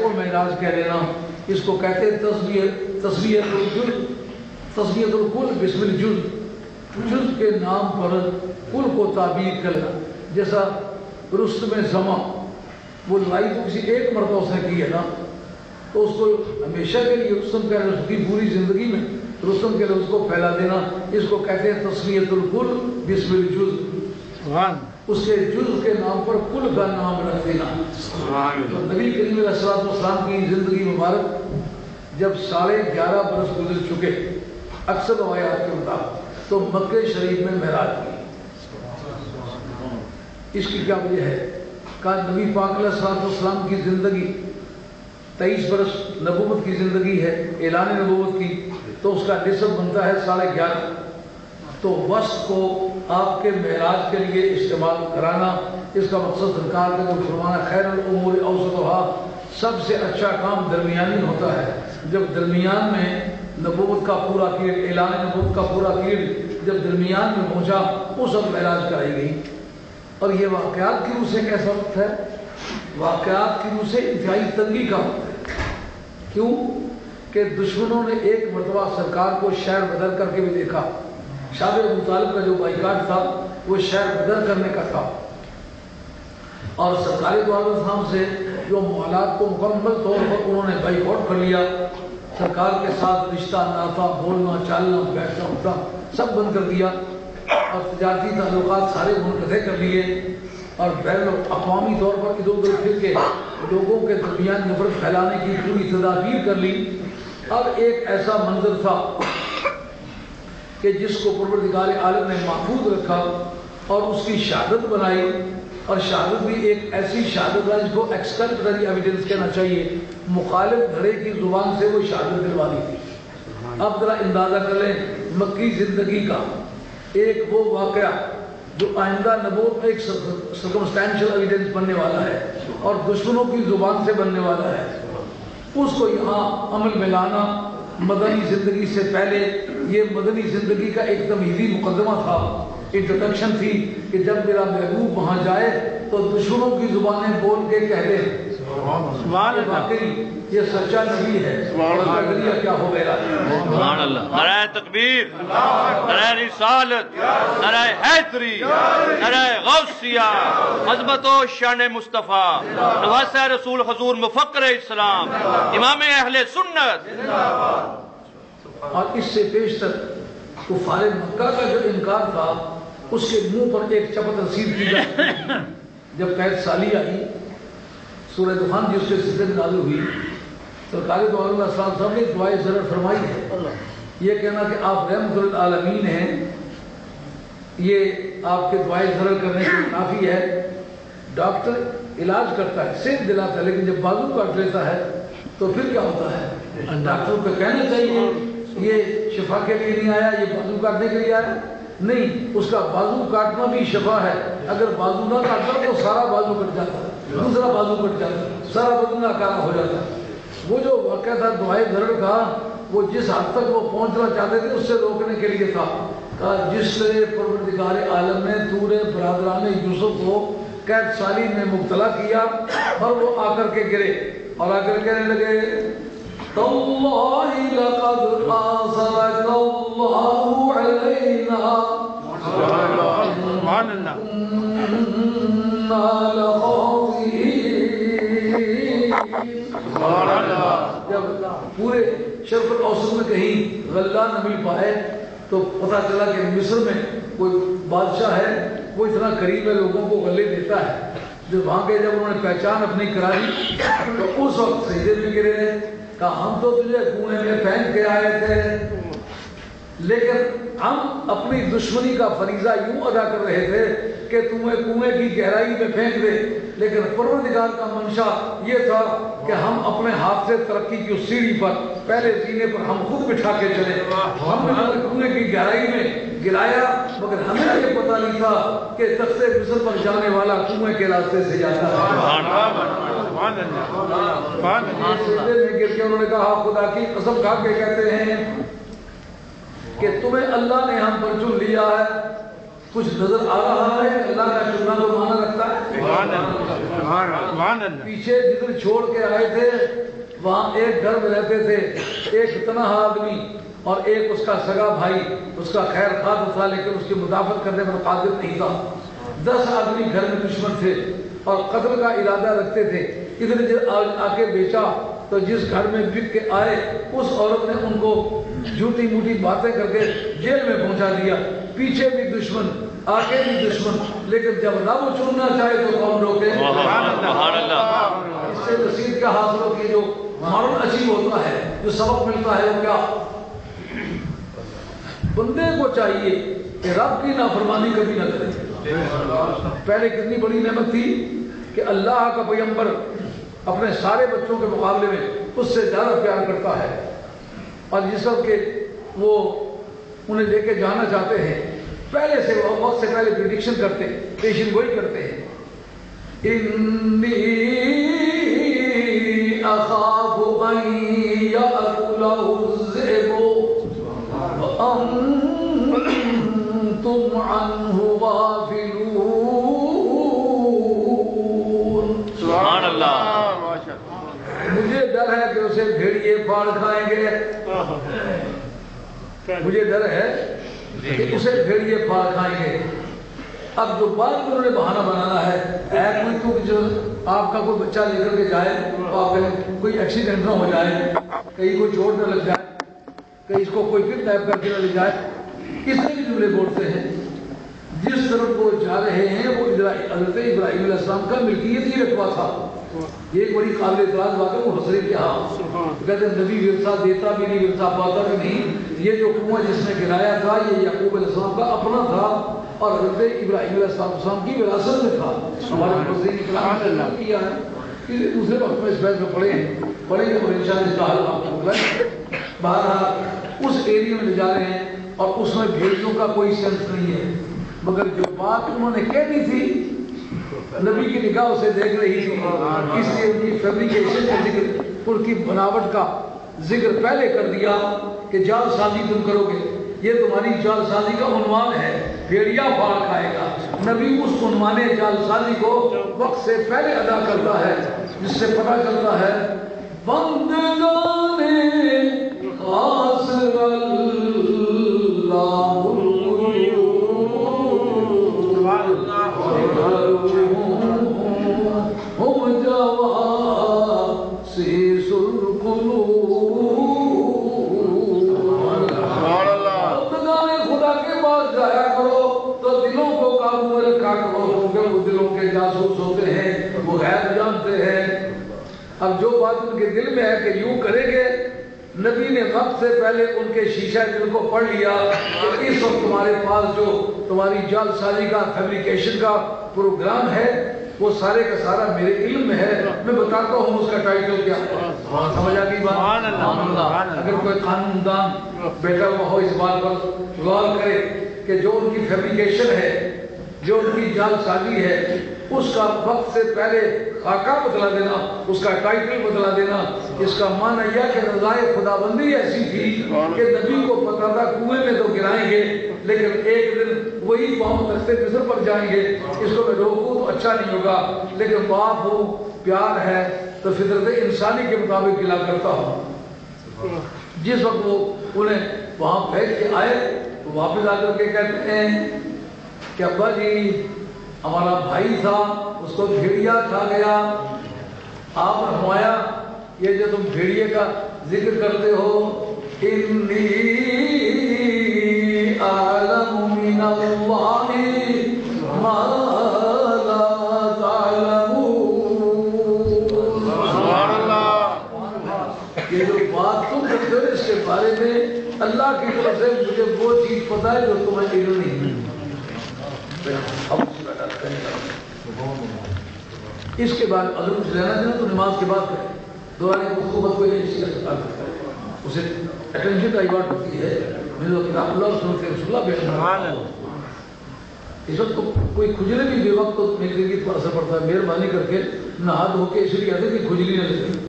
کو معراج کہہ لینا، اس کو کہتے ہیں تسمیۃ الکل بسم الجز، جز کے نام پر کل کو تعبیر کرنا. جیسا رستم زماں، وہ لڑائی تو کسی ایک مرتبہ اس نے کی ہے نا، تو اس کو ہمیشہ کے لیے رستم کہہ رہے، اس کی پوری زندگی میں رستم کے لیے اس کو پھیلا دینا، اس کو کہتے ہیں تسمیۃ الکل بسم الجز. اس کے جز کے نام پر کل کا نام رکھ دینا. تو نبی کریم علیہ السلام کی زندگی مبارک جب 11.5 برس گزر چکے اکثر روایات کے مطابق، تو مکہ شریف میں معراج کی. اس کی کیا وجہ ہے؟ کہ نبی پاک علیہ السلام کی زندگی 23 برس نبوت کی زندگی ہے، اعلان نبوت کی، تو اس کا نصف بنتا ہے 11.5. تو وسط کو آپ کے معراج کے لیے استعمال کرانا، اس کا مقصد سرکار کا جو فرمانا خیر الامور اوسطھا، سب سے اچھا کام درمیانی ہوتا ہے. جب درمیان میں نبوت کا پورا کیڑ، اعلان نبوت کا پورا کیڑ جب درمیان میں پہنچا، اس وقت معراج کرائی گئی. اور یہ واقعات کی روح سے کیسا وقت ہے؟ واقعات کی روح سے انتہائی تنگی کا وقت ہے. کیوں کہ دشمنوں نے ایک مرتبہ سرکار کو شہر بدل کر کے بھی دیکھا. شاہ ابو طالب کا جو بائیکاٹ تھا وہ شہر بدل کرنے کا تھا، اور سرکاری دعا سے جو معاملات کو مکمل طور پر انہوں نے بائیکاٹ کر لیا. سرکار کے ساتھ رشتہ ناتا، بولنا چالنا بیٹھنا اٹھنا سب بند کر دیا، اور تجارتی تعلقات سارے منقطع کر لیے، اور بین الاقوامی طور پر ادھر ادھر پھر کے لوگوں کے درمیان نفرت پھیلانے کی پوری تدابیر کر لی. اب ایک ایسا منظر تھا کہ جس کو پروردگار عالم نے محفوظ رکھا اور اس کی شہادت بنائی. اور شہادت بھی ایک ایسی شہادت ہے جس کو ایکسکلپٹری ایویڈنس کہنا چاہیے. مخالف دھڑے کی زبان سے وہ شہادت دلوانی تھی. اب ذرا اندازہ کر لیں مکی زندگی کا ایک وہ واقعہ جو آئندہ نبوت میں ایک سرکمسٹینشل ایویڈنس بننے والا ہے اور دشمنوں کی زبان سے بننے والا ہے، اس کو یہاں عمل میں لانا. مدنی زندگی سے پہلے یہ مدنی زندگی کا ایک تمہیدی مقدمہ تھا، انٹروڈکشن تھی کہ جب میرا محبوب وہاں جائے تو دشمنوں کی زبانیں بول کے کہہ دے واقعی یہ سچا نبی ہے. کیا ہو گیا؟ سبحان اللہ. نعرہ تکبیر، نعرہ رسالت، نعرہ حیدری، نعرہ غوثیہ، عظمت و شان مصطفیٰ، نواسہ رسول حضور مفکر اسلام، امام اہل سنت. اور اس سے پیش تک کفار مکہ کا جو انکار تھا اس کے منہ پر ایک چپت رسید کی جائے. جب قید سالی آئی، سورہ دخان جس کے سلسلے میں نازل ہوئی، سرکار دو عالم علیہ السلام نے دعائے ضرر فرمائی ہے. یہ کہنا کہ آپ رحمت للعالمین ہیں، یہ آپ کے دعائے ضرر کرنے کے کافی ہے. ڈاکٹر علاج کرتا ہے، صحت دلاتا ہے، لیکن جب بازو کاٹ لیتا ہے تو پھر کیا ہوتا ہے؟ ڈاکٹر کو کہنا چاہیے یہ شفا کے لیے نہیں آیا، یہ بازو کاٹنے کے لیے آیا. نہیں، اس کا بازو کاٹنا بھی شفا ہے. اگر بازو نہ کاٹتا تو سارا بازو کٹ جاتا، دوسرا بازو کٹ جاتا، سارا بدن ناکارہ ہو جاتا. وہ جو واقعہ تھا دعائے ضرر کا، وہ جس حد تک وہ پہنچنا چاہتے تھے اس سے روکنے کے لیے تھا. جس طرح پروردگار عالم نے طور برادران یوسف کو قید سالی میں مبتلا کیا اور وہ آ کر کے گرے اور آ کر کہنے لگے تاللہ لقد آثرک اللہ علینا سبحان اللہ. جب پورے شرق الاوسط میں کہیں غلہ نہ مل پائے تو پتہ چلا کہ مصر میں کوئی بادشاہ ہے، وہ اتنا قریب ہے، لوگوں کو غلے دیتا ہے. جب وہاں کے جب انہوں نے پہچان اپنی کرائی تو اس وقت سجدے میں گرے، کہا ہم تو تجھے کنویں میں پھینک کے آئے تھے، لیکن ہم اپنی دشمنی کا فریضہ یوں ادا کر رہے تھے کہ تمہیں کنویں کی گہرائی میں پھینک دے، لیکن پروردگار کا منشا یہ تھا کہ ہم اپنے ہاتھ سے ترقی کی اس سیڑھی پر پہلے زینے پر ہم خود بٹھا کے چلے. ہم نے کنویں کی گہرائی میں گرایا، مگر ہمیں یہ پتہ نہیں تھا کہ تخت مصر پر جانے والا کنویں کے راستے سے جاتا ہے. سجدے میں گر کے انہوں نے کہا خدا کی قسم کھا کے کہتے ہیں کہ تمہیں اللہ نے ہم پر چن لیا ہے، کچھ نظر آ رہا ہے کہ اللہ کا چننا تو مانا رکھتا ہے؟ پیچھے جدھر چھوڑ کے آئے تھے وہاں ایک گھر میں رہتے تھے، ایک تنہا آدمی اور ایک اس کا سگا بھائی، اس کا خیر خواہ تھا لیکن اس کی مدافعت کرنے پر قادر نہیں تھا۔ 10 آدمی گھر میں دشمن تھے اور قتل کا ارادہ رکھتے تھے۔ ادھر آ کے بیچا تو جس گھر میں بک کے آئے اس عورت نے ان کو جھوٹی موٹی باتیں کر کے جیل میں پہنچا دیا۔ پیچھے بھی دشمن، آگے بھی دشمن، لیکن جب رب چننا چاہے تو کون روکے؟ اس سے رسید کا حاصل ہو کہ جو مارن عجیب ہوتا ہے، جو سبق ملتا ہے وہ کیا؟ بندے کو چاہیے کہ رب کی نافرمانی کبھی نہ کرے۔ پہلے کتنی بڑی نعمت تھی کہ اللہ کا پیغمبر اپنے سارے بچوں کے مقابلے میں اس سے زیادہ پیار کرتا ہے، اور جس وقت کہ وہ انہیں لے کے جانا چاہتے ہیں پہلے سے وقت سے پہلے پریڈکشن کرتے، پیشن گوئی کرتے ہیں۔ انی اخاف ان یاکلہ الذئب وانتم عنہ غافلون۔ سبحان اللہ۔ مجھے ڈر ہے کہ اسے بھیڑیے پھاڑ کھائیں گے، مجھے ڈر ہے کہ اسے بھیڑیے پھاڑ کھائیں گے۔ اب جو بات انہوں نے بہانہ بنانا ہے، کوئی تو جو آپ کا کوئی بچہ لے کر کے جائے تو آپ کوئی ایکسیڈنٹ نہ ہو جائے، کہیں کوئی چوٹ نہ لگ جائے، کہیں اس کو کوئی کڈنیپ کر کے نہ لے جائے، اس طرح کے جملے بولتے ہیں۔ جس طرف وہ جا رہے ہیں وہ حضرت ابراہیم علیہ السلام کا ملکیت ہی رقبہ تھا۔ یہ ایک بڑی قابل اعتراض بات ہے، وہ حسرے کے ہاں کہتے ہیں نبی ورثہ دیتا بھی نہیں، ورثہ پاتا بھی نہیں۔ یہ جو کنواں جس نے گرایا تھا یہ یعقوب علیہ السلام کا اپنا تھا اور حضرت ابراہیم علیہ السلام کی وراثت میں تھا۔ ہمارے مفسرین اکرام نے کیا ہے کہ دوسرے وقت میں اس بحث میں پڑھیں گے اور انشاءاللہ اس کا حل آپ کو ہوگا۔ بہرحال اس ایریا میں لے جا رہے ہیں اور اس میں بھیڑیوں کا کوئی سینس نہیں ہے، مگر جو بات انہوں نے کہنی تھی نبی کی نگاہ اسے دیکھ رہی تھی، اس لیے ان کی فیبریکیشن کا ذکر، ان کی بناوٹ کا ذکر پہلے کر دیا کہ جال سازی تم کرو گے، یہ تمہاری جال سازی کا عنوان ہے، بھیڑیا پھاڑ کھائے گا۔ نبی اس عنوان جال سازی کو وقت سے پہلے ادا کرتا ہے، جس سے پتہ چلتا ہے بندگان خاص جاسوس ہوتے ہیں، وہ غیب جانتے ہیں۔ اب جو بات ان کے دل میں ہے کہ یوں کریں گے، نبی نے وقت سے پہلے ان کے شیشہ دل کو پڑھ لیا کہ اس وقت تمہارے پاس جو تمہاری جال سازی کا فیبریکیشن کا پروگرام ہے وہ سارے کا سارا میرے علم میں ہے، میں بتاتا ہوں اس کا ٹائٹل کیا ہے۔ سمجھ آ گئی بات؟ اگر کوئی قانون دان بیٹھا ہوا ہو اس بات پر غور کرے کہ جو ان کی فیبریکیشن ہے، جو ان کی جال سازی ہے، اس کا وقت سے پہلے خاکہ بدلا دینا، اس کا ٹائٹل بدلا دینا، اس کا معنی یہ کہ رضائے خداوندی ایسی تھی کہ نبی کو پتا تھا کنویں میں تو گرائیں گے لیکن ایک دن وہی پاؤں تختے مصر پر جائیں گے، اس کو میں روکوں تو اچھا نہیں ہوگا، لیکن باپ ہو، پیار ہے تو فطرت انسانی کے مطابق گلا کرتا ہوں۔ جس وقت وہ انہیں وہاں بھیج کے آئے تو واپس آ کر کے کہتے ہیں کہ ابا جی ہمارا بھائی تھا، اس کو بھیڑیا کھا گیا۔ آپ نے فرمایا یہ جو تم بھیڑیے کا ذکر کرتے ہو، انی اعلم من اللہ ما لا تعلمون۔ سبحان اللہ۔ یہ جو بات تم کرتے ہو اس کے بارے میں اللہ کی طرف سے مجھے وہ چیز پتہ ہے جو تمہیں علم نہیں ہے۔ اس کے بعد اگر کچھ لینا چاہنا تو نماز کے بعد کریں، دوبارہ خصوبت کو اسے اٹینشن ڈائیورٹ ہوتی ہے۔ کتاب اللہ اور سنت رسول اللہ بیان۔ اس وقت کوئی کھجلے بھی بے وقت تو میری زندگی پر اثر پڑتا ہے، مہربانی کر کے نہا دھو کے اس لیے آتے کہ کھجلی نہ لگے۔